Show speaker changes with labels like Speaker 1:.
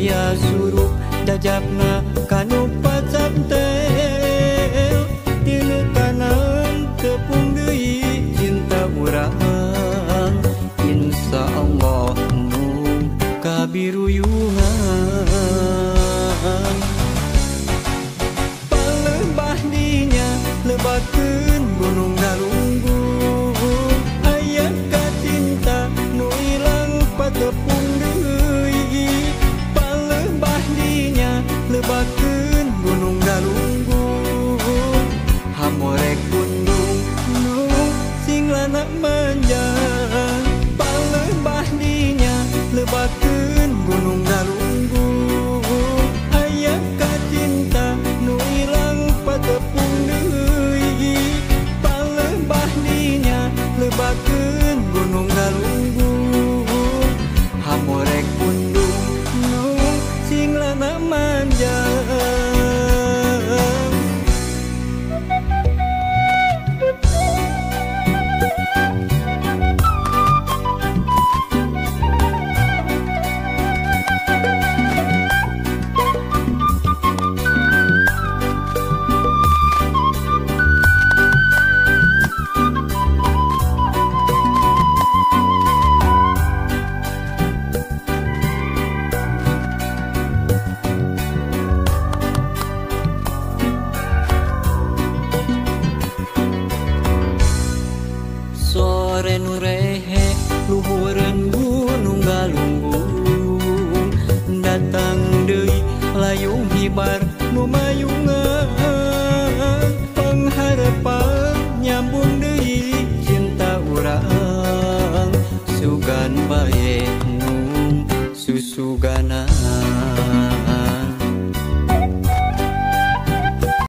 Speaker 1: aya suruh dajabna kanu pacantel tinu kanan tepung deui cinta urang insya Allah nu kabiruyungan palebah dinya lebakeun gunung galunggung aya kacinta nu ilang patepung deui palebah dinya lebakeun gunung galunggung hamorek gunung nu sing lana manja palebah dinya lebakeun gunung galunggung aya kacinta nu ilang patepung deui palebah dinya lebakeun gunung galunggung hamorek gunung nu sing lana manja sore nu rehe luhureun gunung galunggung datang deui layung hibar nu mayungan pangharepan nyambung deui cinta urang sugan bae nu susuganan